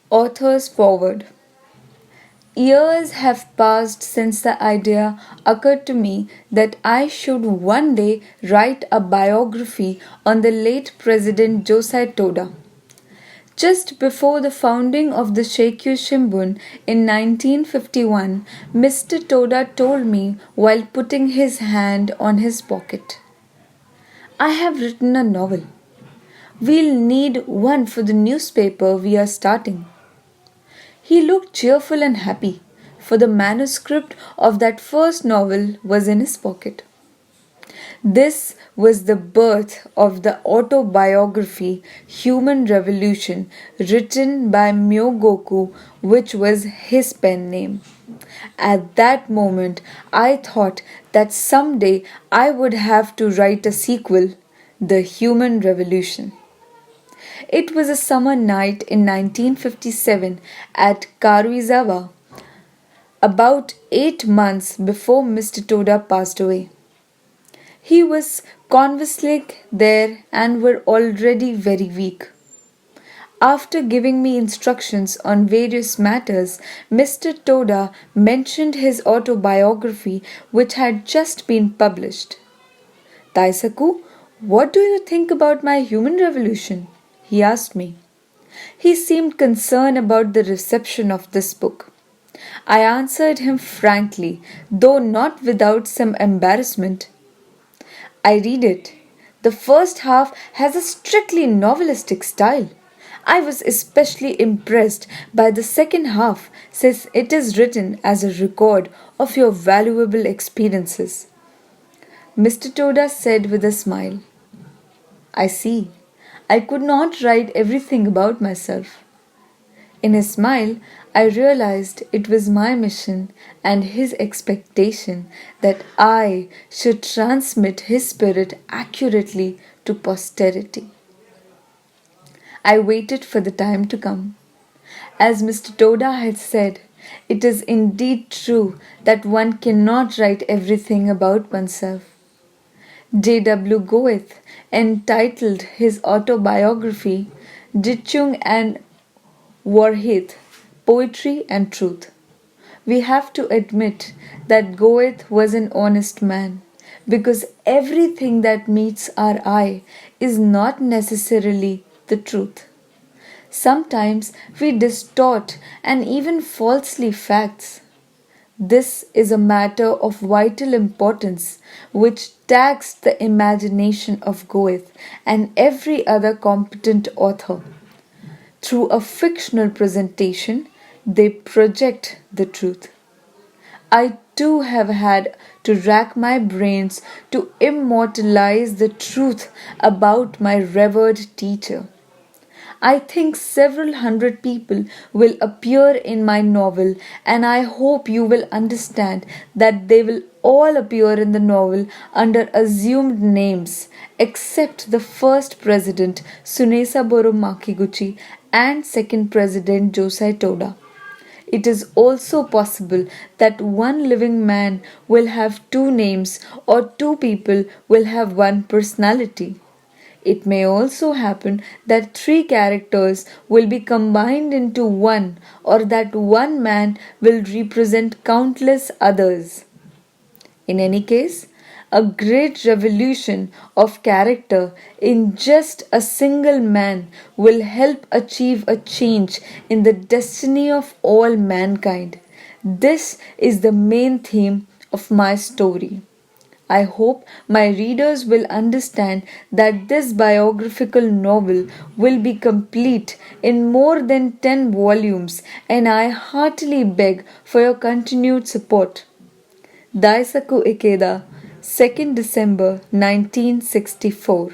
Author's forward. Years have passed since the idea occurred to me that I should one day write a biography on the late President Josei Toda. Just before the founding of the Sheikyu Shimbun in 1951, Mr. Toda told me while putting his hand on his pocket, "I have written a novel. We'll need one for the newspaper we are starting." He looked cheerful and happy, for the manuscript of that first novel was in his pocket. This was the birth of the autobiography Human Revolution, written by Myogoku, which was his pen name. At that moment, I thought that someday I would have to write a sequel, The Human Revolution. It was a summer night in 1957 at Karuizawa, about 8 months before Mr. Toda passed away. He was convalescing there and were already very weak. After giving me instructions on various matters, Mr. Toda mentioned his autobiography which had just been published. "Daisaku, what do you think about my human revolution?" he asked me. He seemed concerned about the reception of this book. I answered him frankly, though not without some embarrassment. "I read it. The first half has a strictly novelistic style. I was especially impressed by the second half since it is written as a record of your valuable experiences." Mr. Toda said with a smile, "I see. I could not write everything about myself." In his smile, I realized it was my mission and his expectation that I should transmit his spirit accurately to posterity. I waited for the time to come. As Mr. Toda had said, it is indeed true that one cannot write everything about oneself. J.W. Goethe entitled his autobiography Dichtung and Wahrheit, Poetry and Truth. We have to admit that Goethe was an honest man, because everything that meets our eye is not necessarily the truth. Sometimes we distort and even falsely facts. This is a matter of vital importance which taxed the imagination of Goethe and every other competent author. Through a fictional presentation, they project the truth. I too have had to rack my brains to immortalize the truth about my revered teacher. I think several hundred people will appear in my novel, and I hope you will understand that they will all appear in the novel under assumed names, except the first president Tsunesaburo Makiguchi and second president Josei Toda. It is also possible that one living man will have two names or two people will have one personality. It may also happen that three characters will be combined into one, or that one man will represent countless others. In any case, a great revolution of character in just a single man will help achieve a change in the destiny of all mankind. This is the main theme of my story. I hope my readers will understand that this biographical novel will be complete in more than 10 volumes, and I heartily beg for your continued support. Daisaku Ikeda, 2nd December 1964.